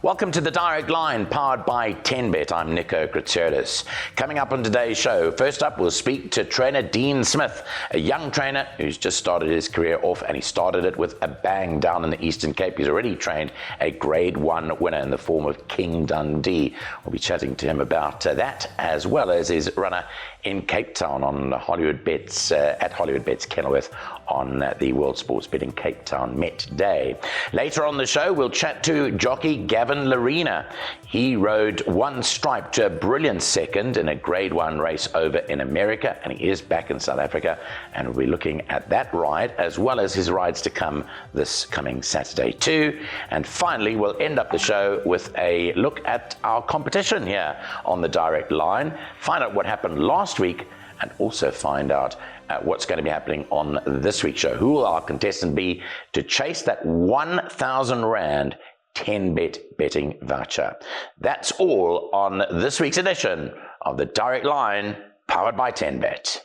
Welcome to the Direct Line, powered by 10Bet. I'm Nico Gqeberha. Coming up on today's show, first up, we'll speak to trainer Dean Smith, a young trainer who's just started his career off, and he started it with a bang down in the Eastern Cape. He's already trained a Grade 1 winner in the form of King Dundee. We'll be chatting to him about that, as well as his runner in Cape Town on Hollywood Bets, at Hollywood Bets Kenilworth on the World Sports Betting Cape Town Met Day. Later on the show, we'll chat to jockey Gavin Lerena. He rode one stripe to a brilliant second in a Grade 1 race over in America, and he is back in South Africa, and we'll be looking at that ride as well as his rides to come this coming Saturday too. And finally, we'll end up the show with a look at our competition here on the Direct Line, find out what happened last week, and also find out what's going to be happening on this week's show. Who will our contestant be to chase that 1,000 Rand 10Bet betting voucher? That's all on this week's edition of the Direct Line, powered by 10Bet.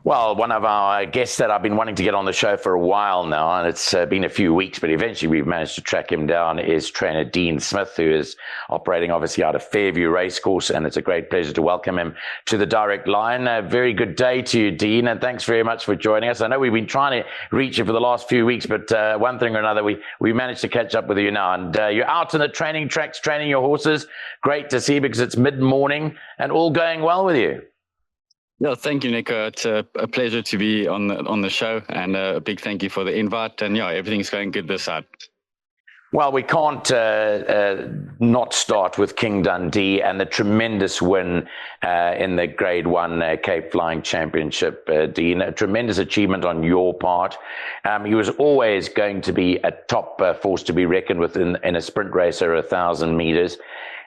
Well, one of our guests that I've been wanting to get on the show for a while now, and it's been a few weeks, but eventually we've managed to track him down, is trainer Dean Smith, who is operating obviously out of Fairview racecourse, and it's a great pleasure to welcome him to the Direct Line. A very good day to you, Dean, and thanks very much for joining us. I know we've been trying to reach you for the last few weeks, but one thing or another, we managed to catch up with you now, and you're out on the training tracks, training your horses. Great to see, because it's mid-morning and all going well with you. Yeah, thank you, Nico. It's a pleasure to be on the show, and a big thank you for the invite. And yeah, everything's going good this side. Well, we can't not start with King Dundee and the tremendous win in the Grade 1 Cape Flying Championship, Dean. A tremendous achievement on your part. He was always going to be a top force to be reckoned with in a sprint race or 1,000 meters.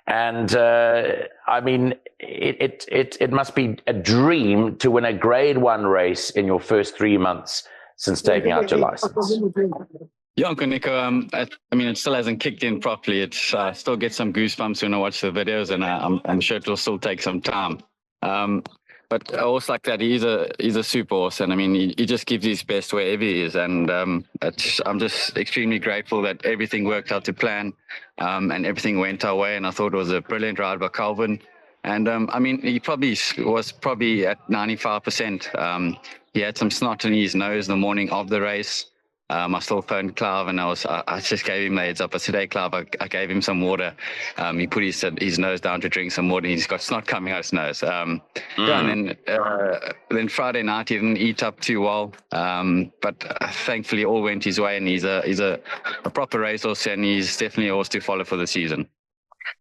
And I mean, it must be a dream to win a Grade 1 race in your first 3 months since taking out your license. Yeah, Nico. I mean, it still hasn't kicked in properly. It's still get some goosebumps when I watch the videos, and I'm sure it'll still take some time. But a horse like that, he's a super horse, and I mean, he just gives his best wherever he is, and I'm just extremely grateful that everything worked out to plan, and everything went our way, and I thought it was a brilliant ride by Calvin, and I mean, he was probably at 95%. He had some snot in his nose the morning of the race. I still phoned Clive, and I just gave him the heads up. I said, "Hey, Clive, I gave him some water." He put his nose down to drink some water, and he's got snot coming out his nose. Yeah, and then Friday night he didn't eat up too well, but thankfully all went his way, and he's a proper racehorse, and he's definitely a horse to follow for the season.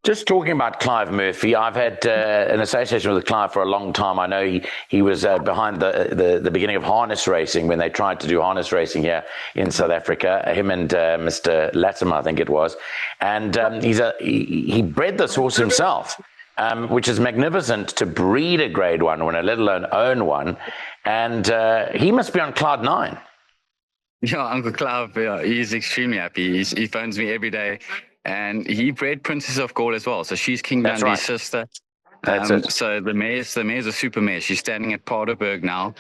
Just talking about Clive Murphy, I've had an association with Clive for a long time. I know he was behind the beginning of harness racing when they tried to do harness racing here in South Africa. Him and Mr. Latimer, I think it was, and he bred this horse himself, which is magnificent to breed a Grade 1 winner, let alone own one. And he must be on cloud 9. Yeah, Uncle Clive, he's extremely happy. He phones me every day. And he bred Princess of Gaul as well. So she's King Dundee's sister. That's it. So the mare's a super mare. She's standing at Paardeberg now.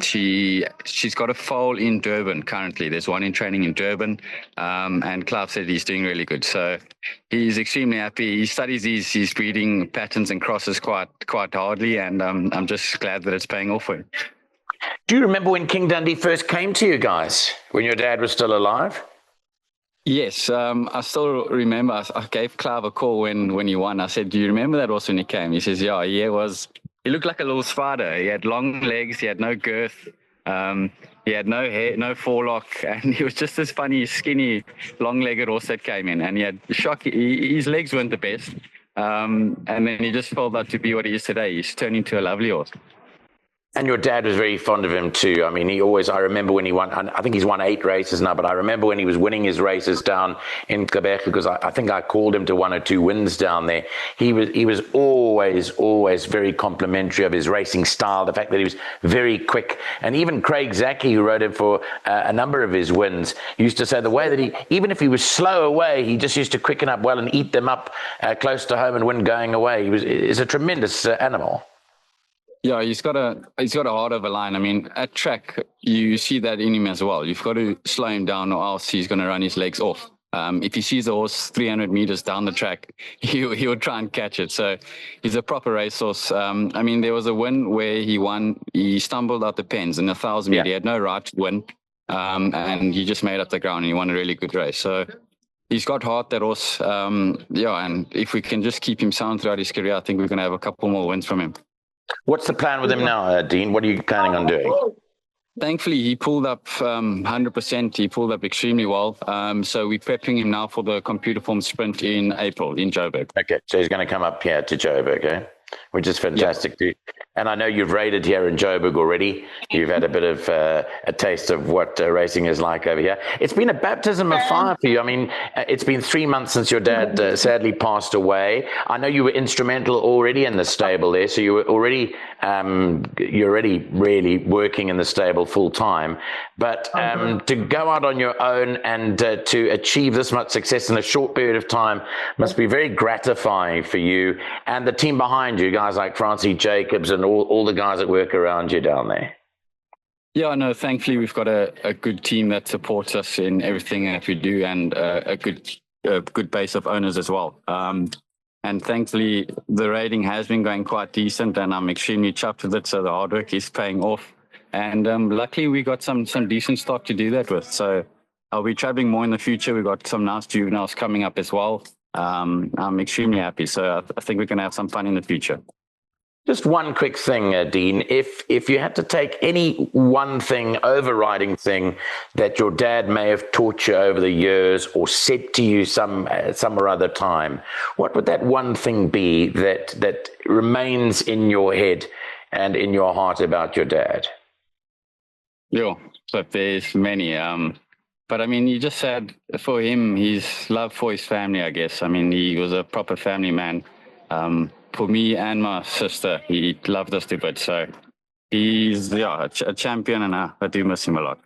She's got a foal in Durban currently. There's one in training in Durban. And Clive said he's doing really good. So he's extremely happy. He studies his breeding patterns and crosses quite hardly. And I'm just glad that it's paying off for him. Do you remember when King Dundee first came to you guys, when your dad was still alive? Yes, I still remember. I gave Clive a call when he won. I said, "Do you remember that horse when he came?" He says, "Yeah, he looked like a little spider. He had long legs, he had no girth, he had no hair, no forelock, and he was just this funny, skinny, long-legged horse that came in. And he had his legs weren't the best, and then he just fell out to be what he is today. He's turned into a lovely horse." And your dad was very fond of him too. I mean, I remember when he won, I think he's won 8 races now, but I remember when he was winning his races down in Gqeberha, because I think I called him to 1 or 2 wins down there. He was always very complimentary of his racing style, the fact that he was very quick. And even Craig Zaki, who rode him for a number of his wins, used to say the way that even if he was slow away, he just used to quicken up well and eat them up close to home and win going away. He's a tremendous animal. Yeah, he's got a heart of a lion. I mean, at track, you see that in him as well. You've got to slow him down, or else he's going to run his legs off. If he sees the horse 300 meters down the track, he'll try and catch it. So he's a proper racehorse. I mean, there was a win where he won. He stumbled out the pens in 1,000 meter. He had no right to win, and he just made up the ground and he won a really good race. So he's got heart, that horse. Yeah, and if we can just keep him sound throughout his career, I think we're going to have a couple more wins from him. What's the plan with him now, Dean? What are you planning on doing? Thankfully, he pulled up 100%. He pulled up extremely well. So we're prepping him now for the computer form sprint in April in Joburg. Okay, so he's going to come up here to Joburg, eh? Which is fantastic. Yeah. And I know you've raided here in Joburg already. You've had a bit of a taste of what racing is like over here. It's been a baptism of fire for you. I mean, it's been 3 months since your dad sadly passed away. I know you were instrumental already in the stable there, so you're already really working in the stable full time. But to go out on your own and to achieve this much success in a short period of time must be very gratifying for you and the team behind you, guys like Francie Jacobs and all the guys that work around you down there. Yeah, no, thankfully we've got a good team that supports us in everything that we do, and a good base of owners as well. And thankfully the rating has been going quite decent, and I'm extremely chuffed with it. So the hard work is paying off, and luckily we got some decent stock to do that with. So I'll be traveling more in the future. We've got some nice juveniles coming up as well. I'm extremely happy. So I think we're going to have some fun in the future. Just one quick thing, Dean. If you had to take any one thing, overriding thing that your dad may have taught you over the years or said to you some or other time, what would that one thing be that remains in your head and in your heart about your dad? Yeah, but there's many. But I mean, you just said for him, his love for his family, I guess. I mean, he was a proper family man. For me and my sister, he loved us to bits. So he's a champion, and I do miss him a lot.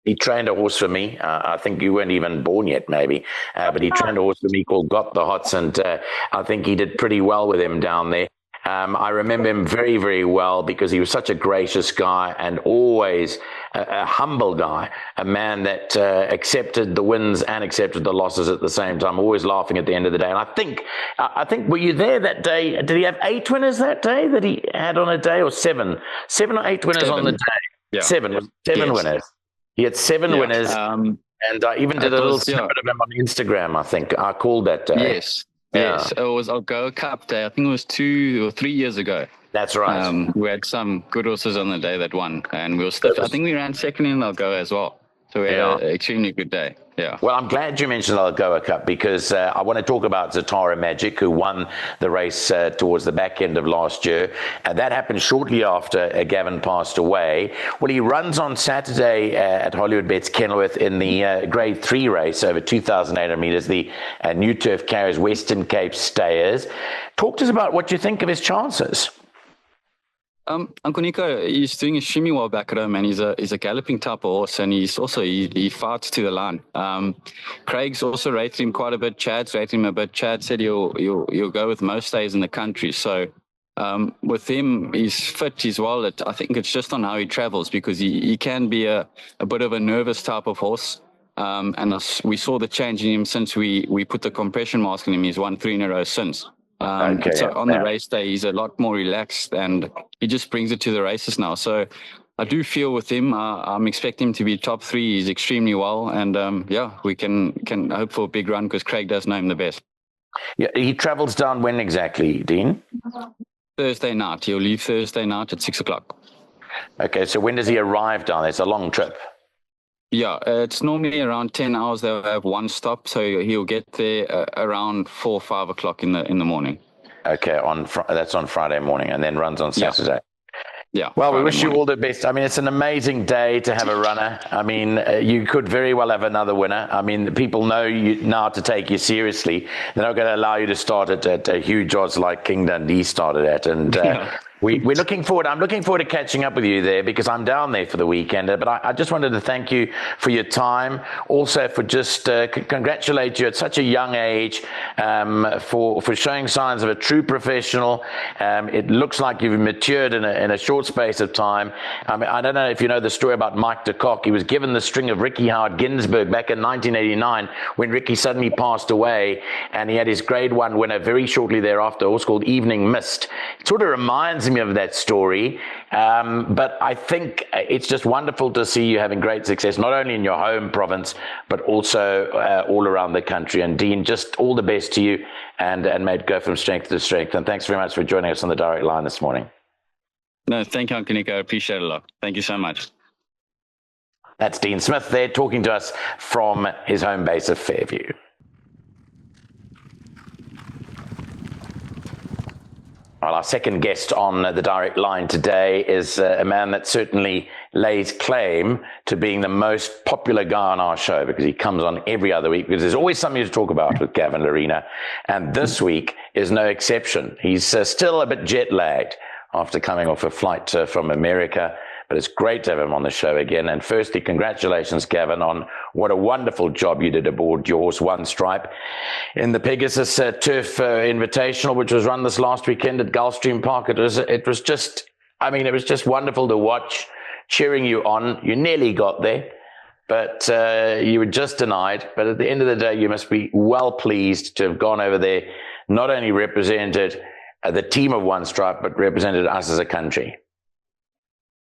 He trained a horse for me. I think you weren't even born yet, maybe. But he trained a horse for me called Got the Hots, and I think he did pretty well with him down there. I remember him very, very well because he was such a gracious guy and always a humble guy, a man that accepted the wins and accepted the losses at the same time, always laughing at the end of the day. And I think were you there that day? Did he have 8 winners that day that he had on a day, or 7? 7 or 8 winners on the day? Yeah. Seven Yes. winners. He had 7 winners. And I even did a little snippet of him on Instagram, I think. I called that day. Yes. Yes, it was Algoa Cup Day. I think it was 2 or 3 years ago. That's right. We had some good horses on the day that won, and we were still, I think we ran second in Algoa as well. So we had an extremely good day. Yeah. Well, I'm glad you mentioned the Algoa Cup because I want to talk about Zatara Magic, who won the race towards the back end of last year. And that happened shortly after Gavin passed away. Well, he runs on Saturday at Hollywood Bets Kenilworth in the Grade 3 race over 2,800 meters, the New Turf Carriers Western Cape Stayers. Talk to us about what you think of his chances. Uncle Nico, he's doing extremely well back at home, and he's a galloping type of horse, and he's also he fights to the line. Craig's also rated him quite a bit. Chad's rated him a bit. Chad said he'll go with most days in the country. So with him, he's fit as well. I think it's just on how he travels, because he can be a bit of a nervous type of horse. And we saw the change in him since we put the compression mask on him. He's won 3 in a row since. So on the race day, he's a lot more relaxed, and he just brings it to the races now. So I do feel with him, I'm expecting him to be top 3. He's extremely well, and we can hope for a big run because Craig does know him the best. Yeah, he travels down when exactly, Dean? Thursday night. He'll leave Thursday night at 6 o'clock. Okay, so when does he arrive down there? It's a long trip. Yeah, it's normally around 10 hours. They'll have one stop, so he'll get there around 4 or 5 o'clock in the morning. Okay, that's on Friday morning, and then runs on Saturday. Yeah. Well, Friday we wish morning. you all the best. I mean, it's an amazing day to have a runner. I mean, you could very well have another winner. I mean, people know you now to take you seriously. They're not going to allow you to start at huge odds like King Dundee started at. And We're looking forward. I'm looking forward to catching up with you there because I'm down there for the weekend. But I just wanted to thank you for your time. Also for just congratulate you at such a young age for showing signs of a true professional. It looks like you've matured in a short space of time. I don't know if you know the story about Mike de Kock. He was given the string of Ricky Howard Ginsburg back in 1989 when Ricky suddenly passed away, and he had his grade 1 winner very shortly thereafter, also called Evening Mist. It sort of reminds me of that story, but I think it's just wonderful to see you having great success, not only in your home province, but also all around the country. And Dean, just all the best to you, and may it go from strength to strength. And thanks very much for joining us on the direct line this morning. No, thank you, Uncle Nico. I appreciate it a lot. Thank you so much. That's Dean Smith there talking to us from his home base of Fairview. Well, our second guest on the direct line today is a man that certainly lays claim to being the most popular guy on our show because he comes on every other week because there's always something to talk about with Gavin Lerena. And this week is no exception. He's still a bit jet lagged after coming off a flight from America. But it's great to have him on the show again. And firstly, congratulations, Gavin, on what a wonderful job you did aboard your horse One Stripe in the Pegasus Turf Invitational, which was run this last weekend at Gulfstream Park. It was just wonderful to watch, cheering you on. You nearly got there, but you were just denied. But at the end of the day, you must be well pleased to have gone over there, not only represented the team of One Stripe, but represented us as a country.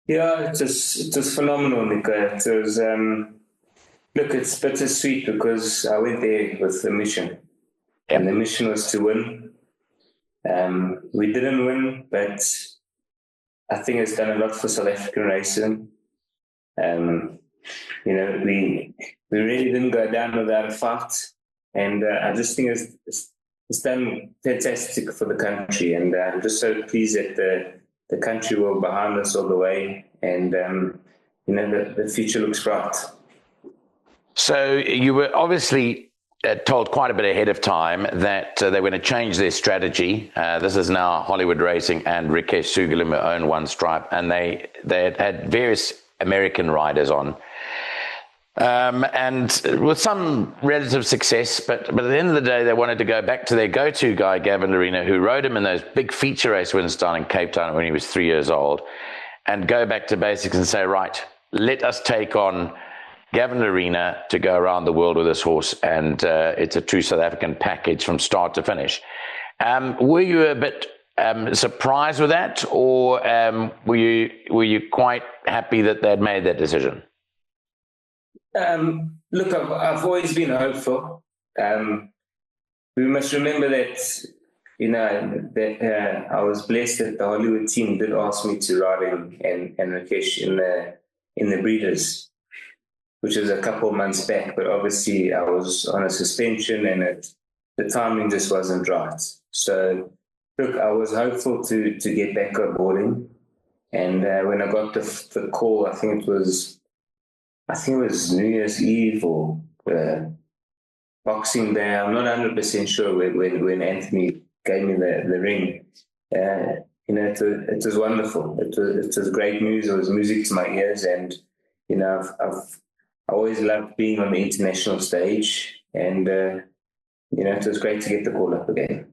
Yeah, it was phenomenal, Nico. It was, look, it's bittersweet because I went there with a mission. Yep. And the mission was to win. We didn't win, but I think it's done a lot for South African racing. You know, we really didn't go down without a fight. And I just think it's done fantastic for the country. And I'm just so pleased that the country were behind us all the way, and you know, the future looks bright. So you were obviously told quite a bit ahead of time that they were going to change their strategy. This is now Hollywood Racing and Rikesh Sugalim own One Stripe, and they had various American riders on. And with some relative success, but at the end of the day, they wanted to go back to their go-to guy, Gavin Lerena, who rode him in those big feature race wins down in Cape Town when he was 3 years old, and go back to basics and say, right, let us take on Gavin Lerena to go around the world with this horse, and it's a true South African package from start to finish. Were you a bit surprised with that, or were you quite happy that they'd made that decision? Look, I've always been hopeful. We must remember that, you know, that I was blessed that the Hollywood team did ask me to ride him and Rakesh in the breeders, which was a couple of months back. But obviously, I was on a suspension, and the timing just wasn't right. So, look, I was hopeful to get back on boarding, and when I got the call, I think it was New Year's Eve or Boxing Day. I'm not 100% sure when Anthony gave me the ring. You know, it was wonderful. It was great news. It was music to my ears, and you know, I always loved being on the international stage, and you know, it was great to get the call up again.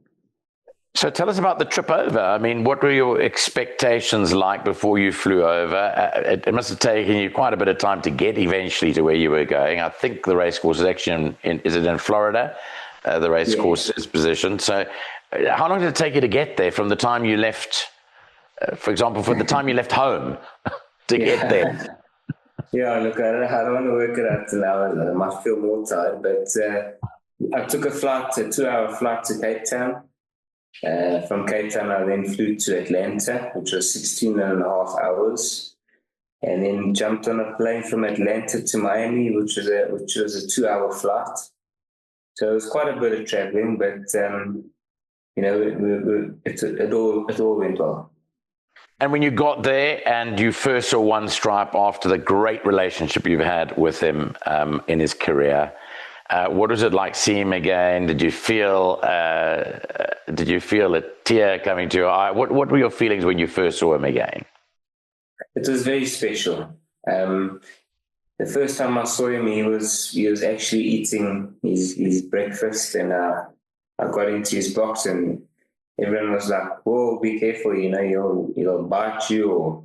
So tell us about the trip over. I mean, what were your expectations like before you flew over? It must have taken you quite a bit of time to get eventually to where you were going. I think the racecourse is actually is it in Florida? The racecourse is positioned. So how long did it take you to get there from the time you left, for example, from the time you left home to get there? Yeah, look, I don't want to work it out till hours. I might feel more tired, but I took a 2-hour flight to Cape Town. From Cape Town, I then flew to Atlanta, which was 16 and a half hours, and then jumped on a plane from Atlanta to Miami, which was a 2-hour flight. So it was quite a bit of traveling, but you know, it all went well. And when you got there and you first saw One Stripe after the great relationship you've had with him in his career, what was it like seeing him again? Did you feel Did you feel a tear coming to your eye? What were your feelings when you first saw him again? It was very special. The first time I saw him, he was actually eating his breakfast, and I got into his box, and everyone was like, "Whoa, be careful! He'll bite you, or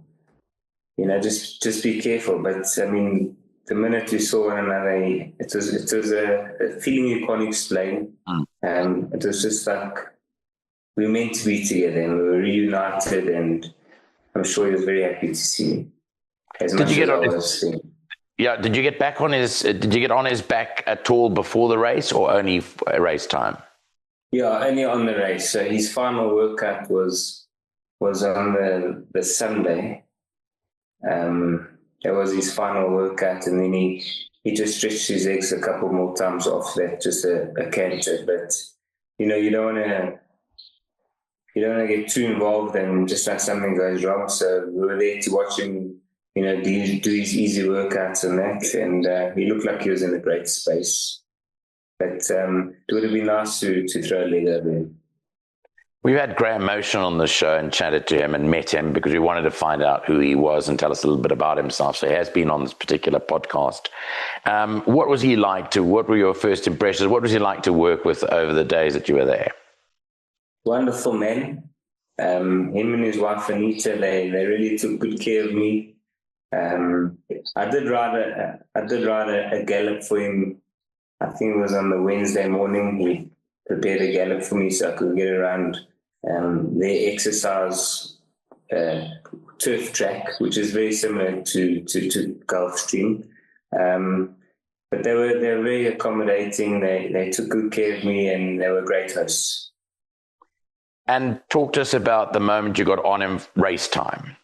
just be careful." But I mean, the minute we saw one another, it was a feeling you can't explain. It was just like we were meant to be together, and we were reunited, and I'm sure he was very happy to see me. Did you get back on his? Did you get on his back at all before the race, or only race time? Yeah, only on the race. So his final workout was on the Sunday. That was his final workout, and then he just stretched his legs a couple more times off that, just a canter. But you don't want to get too involved and just like something goes wrong. So we were there to watch him, do his easy workouts and that, and he looked like he was in a great space. But it would have been nice to throw a leg over him. We've had Graham Motion on the show and chatted to him and met him because we wanted to find out who he was and tell us a little bit about himself. So he has been on this particular podcast. What was he like what were your first impressions? What was he like to work with over the days that you were there? Wonderful man. Him and his wife Anita, they really took good care of me. I did ride a gallop for him. I think it was on the Wednesday morning. He prepared a gallop for me so I could get around their exercise turf track, which is very similar to Gulfstream. But they were very accommodating. They took good care of me, and they were great hosts. And talk to us about the moment you got on him race time.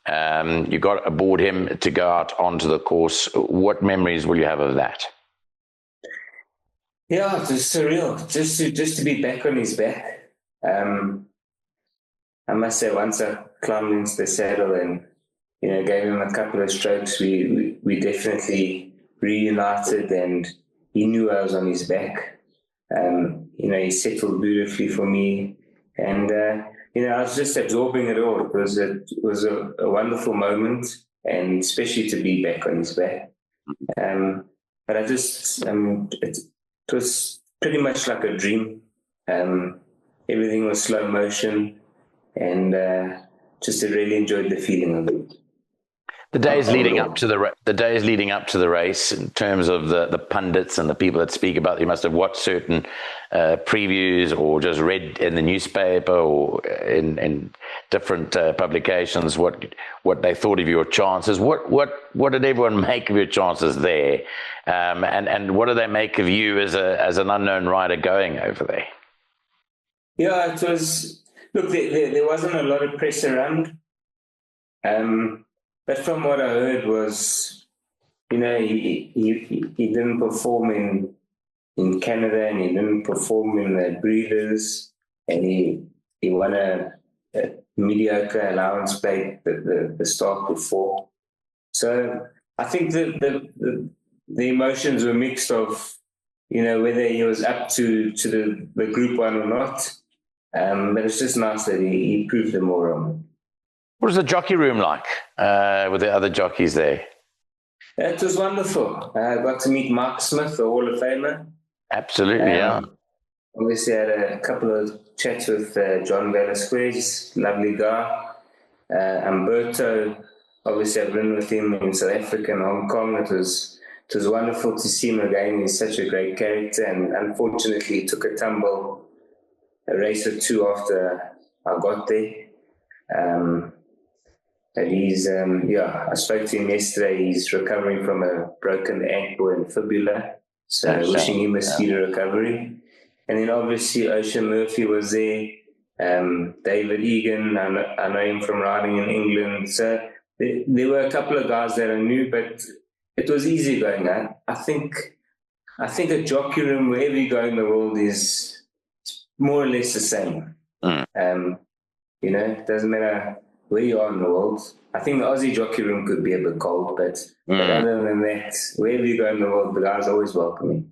You got aboard him to go out onto the course. What memories will you have of that? Yeah, it was surreal. Just to be back on his back. I must say, once I climbed into the saddle and gave him a couple of strokes, we definitely reunited, and he knew I was on his back. He settled beautifully for me, and I was just absorbing it all. It was a wonderful moment, and especially to be back on his back. But it was pretty much like a dream. Everything was slow motion, and just really enjoyed the feeling of it. The days leading up to the race, in terms of the pundits and the people that speak about it, you must have watched certain previews or just read in the newspaper or in different publications what they thought of your chances. What did everyone make of your chances there, and what do they make of you as an unknown rider going over there? Yeah, it was. Look, there wasn't a lot of press around. But from what I heard was, he didn't perform in Canada, and he didn't perform in the Breeders', and he won a mediocre allowance plate the start before. So I think the emotions were mixed of, whether he was up to the Group 1 or not. But it's just nice that he proved them all wrong. What was the jockey room like with the other jockeys there? It was wonderful. I got to meet Mark Smith, the Hall of Famer. Absolutely, yeah. Obviously, I had a couple of chats with John Velasquez, lovely guy. Umberto, obviously, I've been with him in South Africa and Hong Kong. It was wonderful to see him again. He's such a great character, and unfortunately, he took a tumble a race or two after I got there. And he's, I spoke to him yesterday. He's recovering from a broken ankle and fibula. So wishing him a speedy recovery. And then obviously Ocean Murphy was there. David Egan, I know him from riding in England. So there were a couple of guys that I knew, but it was easy going on. I think a jockey room, wherever you go in the world, is more or less the same. It doesn't matter where you are in the world. I think the Aussie jockey room could be a bit cold, but other than that, wherever you go in the world, the guys always welcome you.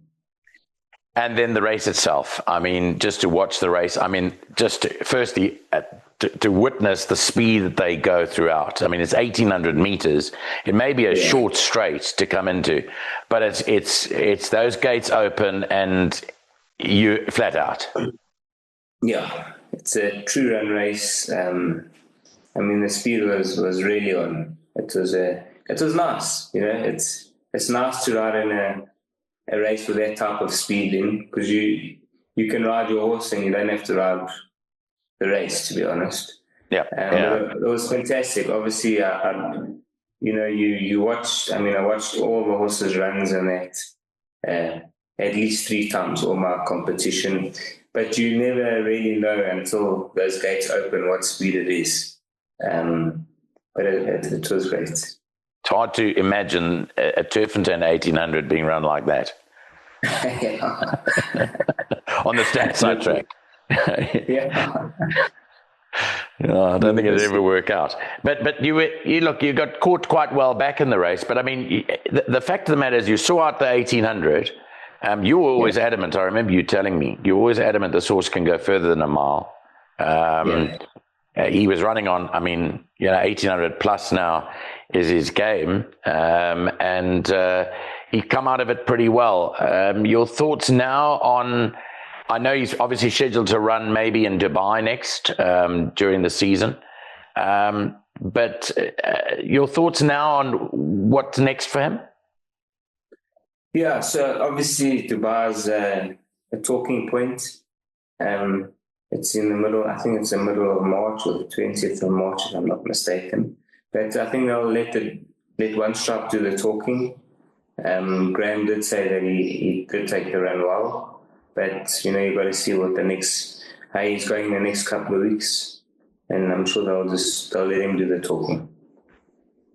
And then the race itself. I mean, just to watch the race. I mean, just firstly to witness the speed that they go throughout. I mean, it's 1,800 meters. It may be a short straight to come into, but it's those gates open and you flat out. Yeah, it's a true run race. I mean, the speed was really on. It was nice. You know, it's nice to ride in a race with that type of speed in, because you can ride your horse and you don't have to ride the race, to be honest. Yeah, It was fantastic. Obviously, you watch. I mean, I watched all the horses' runs and that at least 3 times, all my competition. But you never really know until those gates open what speed it is. But it was great. It's hard to imagine a Turfington 1,800 being run like that. On the Stadside track. Yeah. No, I don't think it'd ever work out. But you got caught quite well back in the race. But I mean, the fact of the matter is, you saw out the 1,800. You were always adamant. I remember you telling me you were always adamant this horse can go further than a mile. He was running on. I mean, 1,800 plus now is his game, and he come out of it pretty well. Your thoughts now on? I know he's obviously scheduled to run maybe in Dubai next during the season. But your thoughts now on what's next for him? Yeah, so obviously Dubai is a talking point. It's in the middle, I think it's the middle of March or the 20th of March, if I'm not mistaken. But I think they'll let one strap do the talking. Graham did say that he did take the run well. But, you've got to see what how he's going the next couple of weeks. And I'm sure they'll let him do the talking.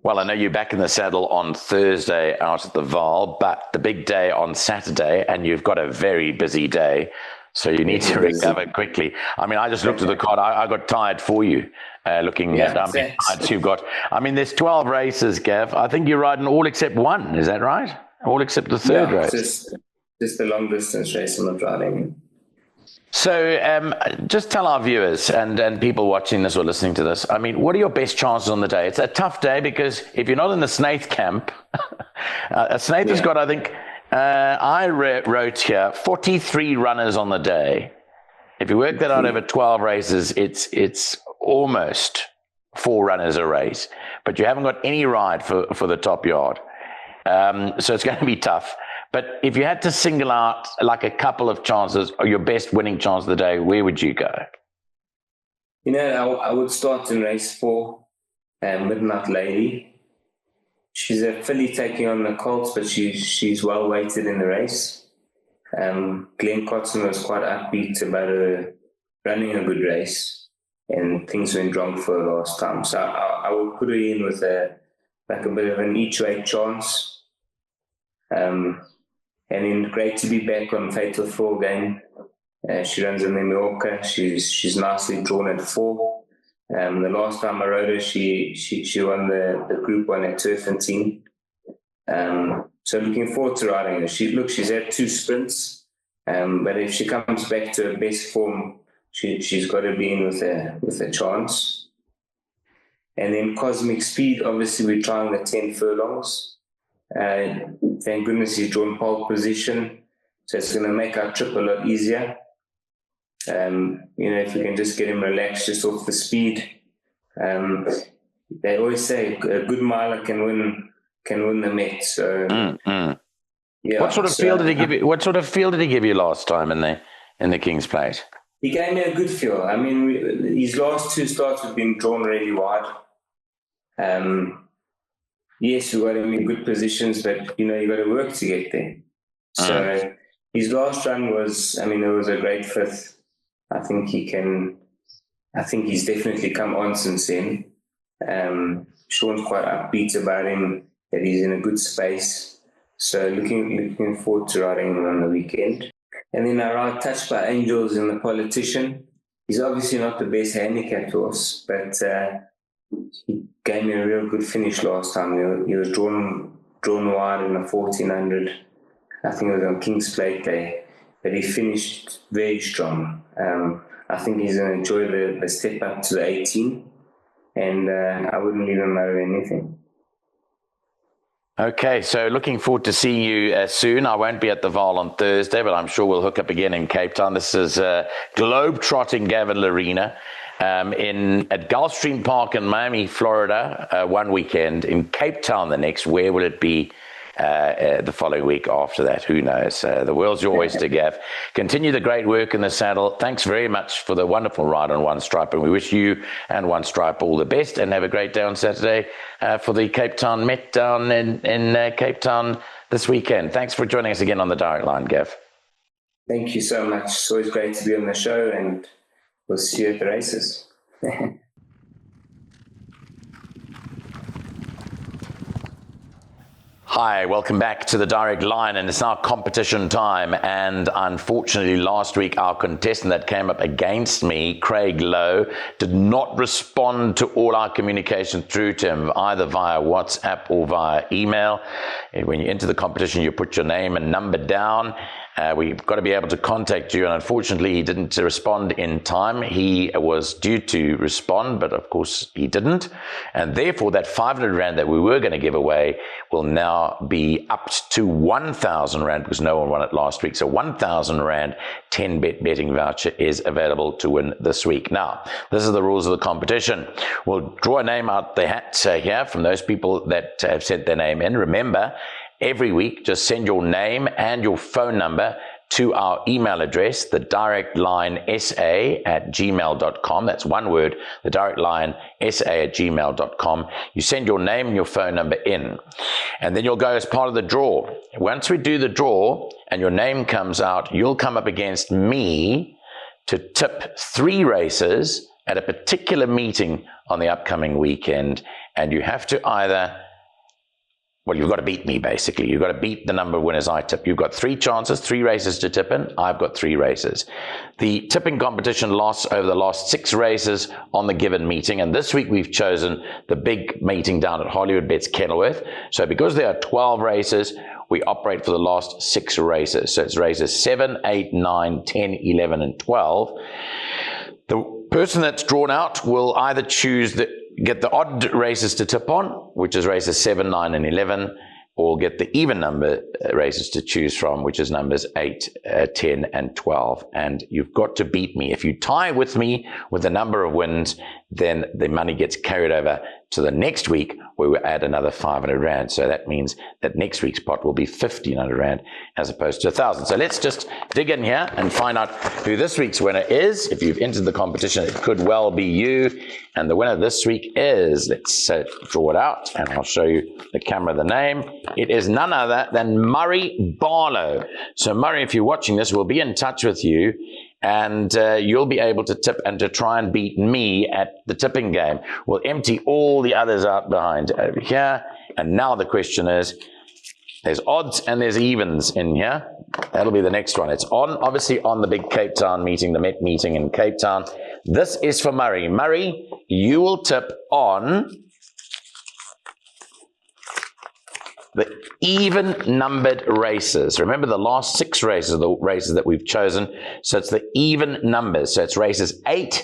Well, I know you're back in the saddle on Thursday out at the Val, but the big day on Saturday, and you've got a very busy day, so you need to recover quickly. I mean, I just looked at the card. I got tired for you looking at how many rides you've got. I mean, there's 12 races, Gav. I think you're riding all except one. Is that right? All except the third race. Just the long distance race I'm not riding. So just tell our viewers and people watching this or listening to this, I mean, what are your best chances on the day? It's a tough day because if you're not in the Snaith camp, Snaith has got, I think, I wrote here, 43 runners on the day. If you work that out over 12 races, it's almost 4 runners a race, but you haven't got any ride for the top yard. So it's going to be tough. But if you had to single out like a couple of chances or your best winning chance of the day, where would you go? I would start in race 4, Midnight Lady. She's a filly taking on the colts, but she's well weighted in the race. Glenn Cotton was quite upbeat about her running a good race, and things went wrong for her last time. So I would put her in with a bit of an each way chance. And then great to be back on Fatal 4 again. She runs in the Mallorca. She's nicely drawn at 4. The last time I rode her, she won the Group 1 at Turfington. So looking forward to riding her. She's had 2 sprints, but if she comes back to her best form, she's got to be in with a chance. And then Cosmic Speed, obviously we're trying the 10 furlongs. Thank goodness he's drawn pole position, so it's going to make our trip a lot easier. If we can just get him relaxed just off the speed. They always say a good miler can win the Met. So yeah. What sort of feel did he give you? What sort of feel did he give you last time in the King's Plate? He gave me a good feel. I mean, his last 2 starts have been drawn really wide. Yes, we got him in good positions, but you got to work to get there. So his last run was, it was a great 5th. I think he's definitely come on since then. Sean's quite upbeat about him, that he's in a good space. So looking forward to riding him on the weekend. And then I ride Touched by Angels in the Politician. He's obviously not the best handicapped horse, but he gave me a real good finish last time. He was drawn wide in the 1400. I think it was on King's Plate Day. but he finished very strong. I think he's going to enjoy the step up to the 18, and I wouldn't leave him out of anything. Okay, so looking forward to seeing you soon. I won't be at the Vaal on Thursday, but I'm sure we'll hook up again in Cape Town. This is globe-trotting Gavin Lerena at Gulfstream Park in Miami, Florida, one weekend. In Cape Town the next. Where will it be the following week after that? Who knows? The world's your oyster, Gav. Continue the great work in the saddle. Thanks very much for the wonderful ride on One Stripe, and we wish you and One Stripe all the best, and have a great day on Saturday for the Cape Town Met down in Cape Town this weekend. Thanks for joining us again on the Direct Line, Gav. Thank you so much. It's always great to be on the show, and we'll see you at the races. Hi, welcome back to the Direct Line, and it's now competition time. And unfortunately, last week, our contestant that came up against me, Craig Lowe, did not respond to all our communication through to him, either via WhatsApp or via email. And when you enter the competition, you put your name and number down. We've got to be able to contact you, and unfortunately he didn't respond in time. He was due to respond, but of course he didn't, and therefore that 500 Rand that we were going to give away will now be upped to 1,000 Rand, because no one won it last week. So 1,000 Rand 10-bet betting voucher is available to win this week. Now, this is the rules of the competition. We'll draw a name out the hat here from those people that have sent their name in. Remember, every week, just send your name and your phone number to our email address, the directlinesa@gmail.com. That's one word, the directlinesa@gmail.com. You send your name and your phone number in, and then you'll go as part of the draw. Once we do the draw and your name comes out, you'll come up against me to tip 3 races at a particular meeting on the upcoming weekend, and you have to either... Well, you've got to beat me, basically. You've got to beat the number of winners I tip. You've got 3 chances, 3 races to tip in. I've got 3 races. The tipping competition lost over the last 6 races on the given meeting, and this week we've chosen the big meeting down at Hollywood Bets Kenilworth. So because there are 12 races, we operate for the last 6 races. So it's races 7, 8, 9, 10, 11, and 12. The person that's drawn out will either get the odd races to tip on, which is races 7, 9, and 11, or get the even number races to choose from, which is numbers 8, 10, and 12. And you've got to beat me. If you tie with me with the number of wins, then the money gets carried over to the next week, where we add another 500 Rand. So that means that next week's pot will be 1,500 Rand as opposed to 1,000. So let's just dig in here and find out who this week's winner is. If you've entered the competition, it could well be you. And the winner this week is, let's draw it out, and I'll show you the camera the name. It is none other than Murray Barlow. So Murray, if you're watching this, we'll be in touch with you, and you'll be able to tip and to try and beat me at the tipping game. We'll empty all the others out behind over here. And now the question is, there's odds and there's evens in here. That'll be the next one. It's obviously on the big Cape Town meeting, the Met meeting in Cape Town. This is for Murray. Murray, you will tip on the even-numbered races. Remember, the last 6 races are the races that we've chosen, so it's the even numbers. So it's races 8,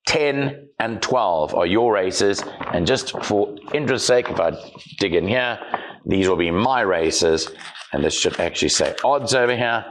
10, and 12 are your races. And just for interest's sake, if I dig in here, these will be my races, and this should actually say odds over here.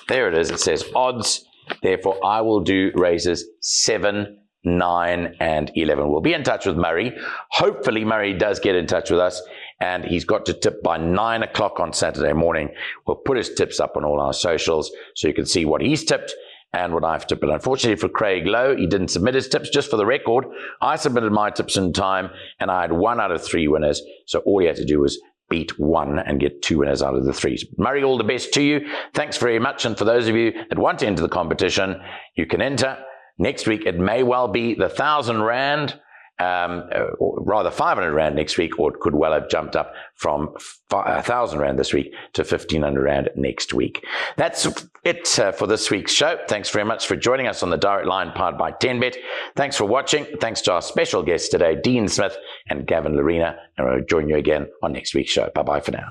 There it is. It says odds. Therefore, I will do races 7, 9, and 11. We'll be in touch with Murray. Hopefully, Murray does get in touch with us, and he's got to tip by 9 o'clock on Saturday morning. We'll put his tips up on all our socials so you can see what he's tipped and what I've tipped. But unfortunately for Craig Lowe, he didn't submit his tips. Just for the record, I submitted my tips in time, and I had 1 out of 3 winners. So all he had to do was beat 1 and get 2 winners out of the 3. Murray, all the best to you. Thanks very much. And for those of you that want to enter the competition, you can enter. Next week, it may well be the 1,000 Rand, or rather 500 Rand next week, or it could well have jumped up from 1,000 Rand this week to 1,500 Rand next week. That's it for this week's show. Thanks very much for joining us on the Direct Line, powered by 10Bet. Thanks for watching. Thanks to our special guests today, Dean Smith and Gavin Lerena. And we'll join you again on next week's show. Bye-bye for now.